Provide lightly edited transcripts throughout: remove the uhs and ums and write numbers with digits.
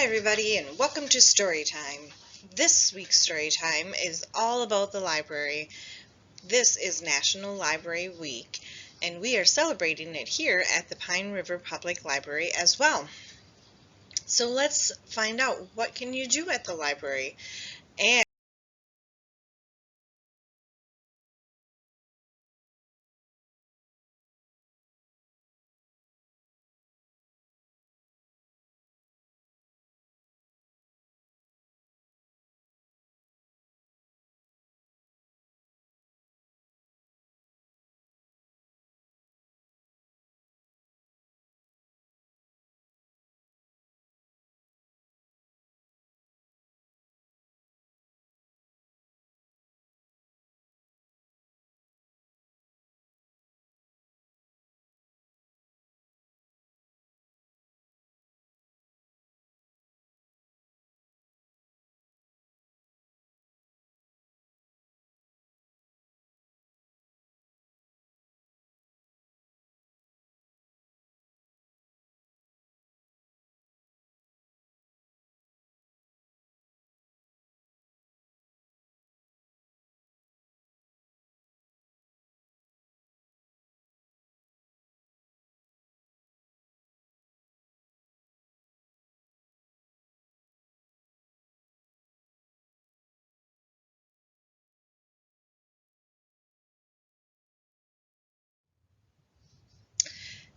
everybody, and welcome to Story Time. This week's Story Time is all about the library. This is National Library Week, and we are celebrating it here at the Pine River Public Library as well. So let's find out, what can you do at the library? And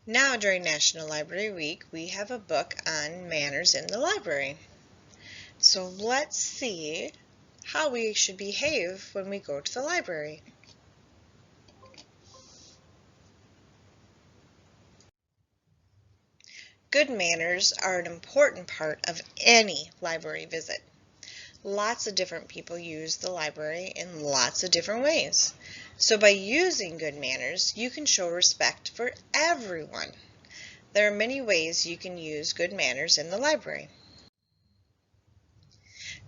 now during National Library Week, we have a book on manners in the library. So let's see how we should behave when we go to the library. Good manners are an important part of any library visit. Lots of different people use the library in lots of different ways. So by using good manners, you can show respect for everyone. There are many ways you can use good manners in the library.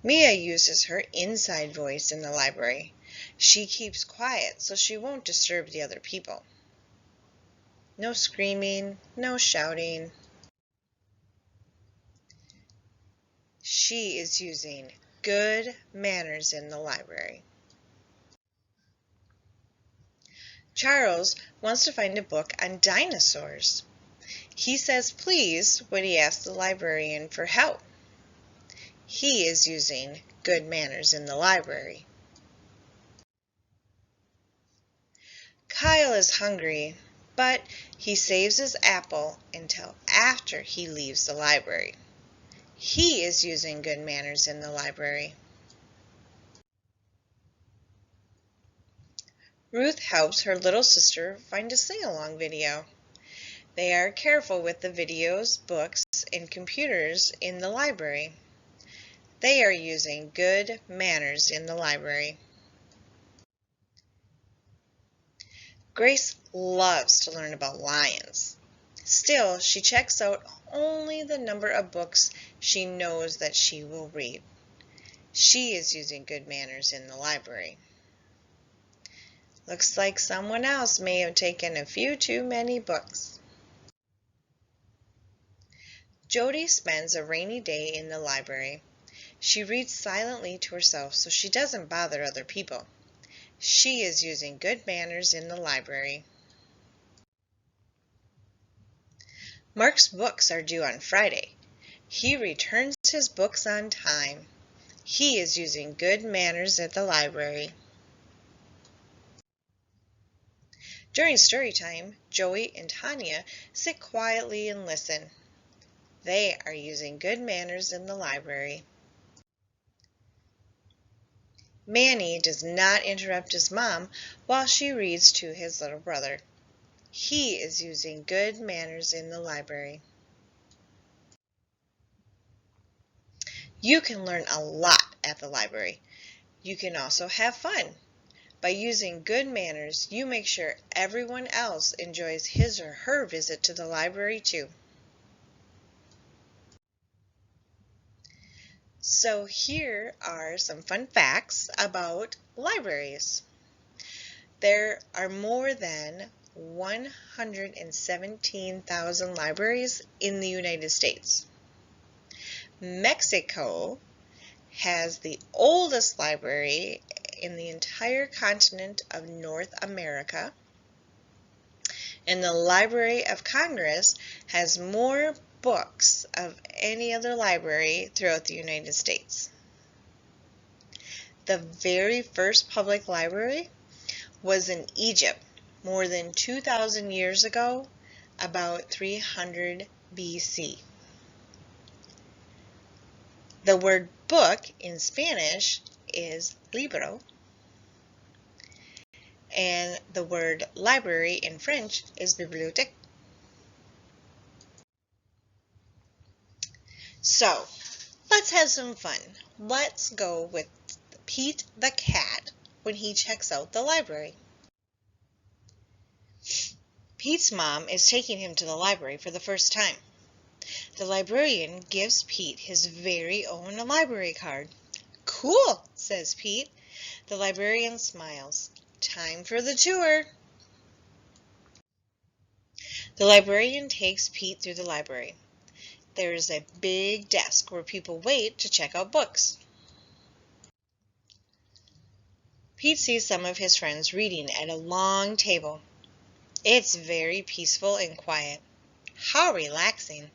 Mia uses her inside voice in the library. She keeps quiet so she won't disturb the other people. No screaming, no shouting. She is using good manners in the library. Charles wants to find a book on dinosaurs. He says please when he asks the librarian for help. He is using good manners in the library. Kyle is hungry, but he saves his apple until after he leaves the library. He is using good manners in the library. Ruth helps her little sister find a sing-along video. They are careful with the videos, books, and computers in the library. They are using good manners in the library. Grace loves to learn about lions. Still, she checks out only the number of books she knows that she will read. She is using good manners in the library. Looks like someone else may have taken a few too many books. Jody spends a rainy day in the library. She reads silently to herself so she doesn't bother other people. She is using good manners in the library. Mark's books are due on Friday. He returns his books on time. He is using good manners at the library. During story time, Joey and Tanya sit quietly and listen. They are using good manners in the library. Manny does not interrupt his mom while she reads to his little brother. He is using good manners in the library. You can learn a lot at the library. You can also have fun. By using good manners, you make sure everyone else enjoys his or her visit to the library too. So here are some fun facts about libraries. There are more than 117,000 libraries in the United States. Mexico has the oldest library in the entire continent of North America, and the Library of Congress has more books of any other library throughout the United States. The very first public library was in Egypt more than 2,000 years ago, about 300 BC. The word book in Spanish is libro, and the word library in French is bibliothèque. So, let's have some fun. Let's go with Pete the cat when he checks out the library. Pete's mom is taking him to the library for the first time. The librarian gives Pete his very own library card. "Cool," says Pete. The librarian smiles. "Time for the tour." The librarian takes Pete through the library. There is a big desk where people wait to check out books. Pete sees some of his friends reading at a long table. It's very peaceful and quiet. How relaxing.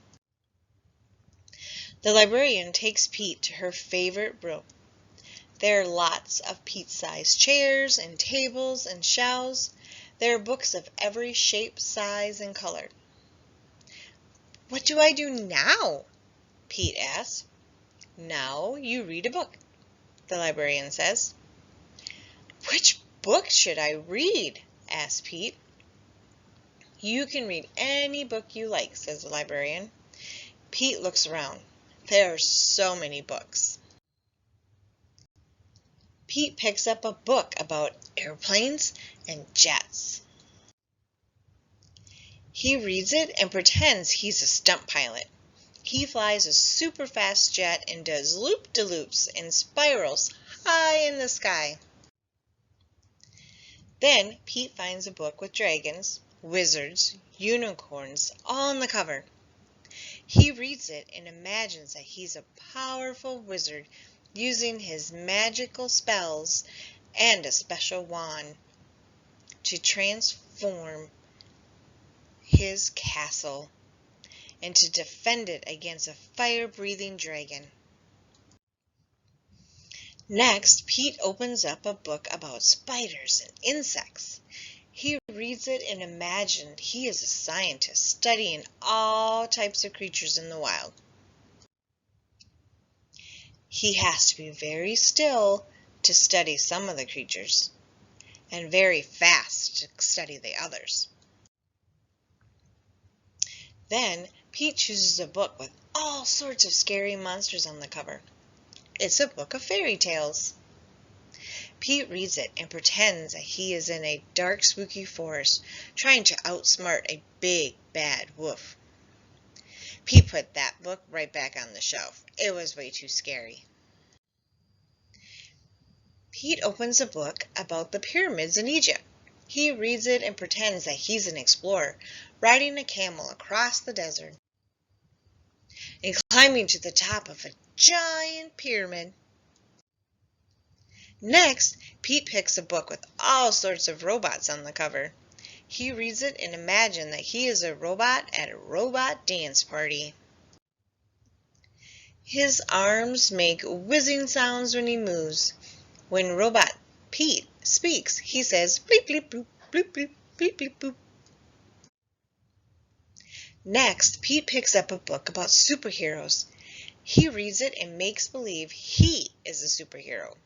The librarian takes Pete to her favorite room. There are lots of Pete-sized chairs and tables and shelves. There are books of every shape, size, and color. "What do I do now?" Pete asks. "Now you read a book," the librarian says. "Which book should I read?" asks Pete. "You can read any book you like," says the librarian. Pete looks around. There are so many books. Pete picks up a book about airplanes and jets. He reads it and pretends he's a stunt pilot. He flies a super fast jet and does loop-de-loops and spirals high in the sky. Then Pete finds a book with dragons, wizards, unicorns, all on the cover. He reads it and imagines that he's a powerful wizard using his magical spells and a special wand to transform his castle and to defend it against a fire-breathing dragon. Next, Pete opens up a book about spiders and insects. He reads it and imagines he is a scientist studying all types of creatures in the wild. He has to be very still to study some of the creatures, and very fast to study the others. Then Pete chooses a book with all sorts of scary monsters on the cover. It's a book of fairy tales. Pete reads it and pretends that he is in a dark, spooky forest trying to outsmart a big, bad wolf. Pete put that book right back on the shelf. It was way too scary. Pete opens a book about the pyramids in Egypt. He reads it and pretends that he's an explorer, riding a camel across the desert and climbing to the top of a giant pyramid. Next, Pete picks a book with all sorts of robots on the cover. He reads it and imagines that he is a robot at a robot dance party. His arms make whizzing sounds when he moves. When Robot Pete speaks, he says bleep bleep bloop, bleep bleep, bleep bleep boop. Next, Pete picks up a book about superheroes. He reads it and makes believe he is a superhero.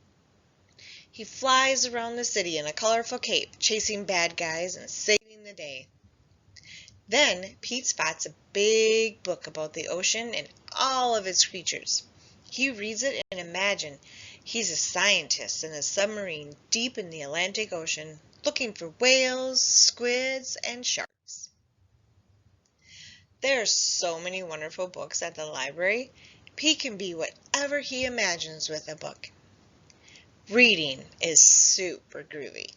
He flies around the city in a colorful cape, chasing bad guys and saving the day. Then Pete spots a big book about the ocean and all of its creatures. He reads it and imagines he's a scientist in a submarine deep in the Atlantic Ocean, looking for whales, squids, and sharks. There are so many wonderful books at the library. Pete can be whatever he imagines with a book. Reading is super groovy.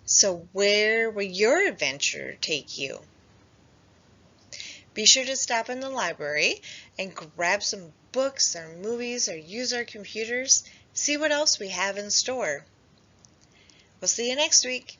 So where will your adventure take you? Be sure to stop in the library and grab some books or movies or use our computers. See what else we have in store. We'll see you next week.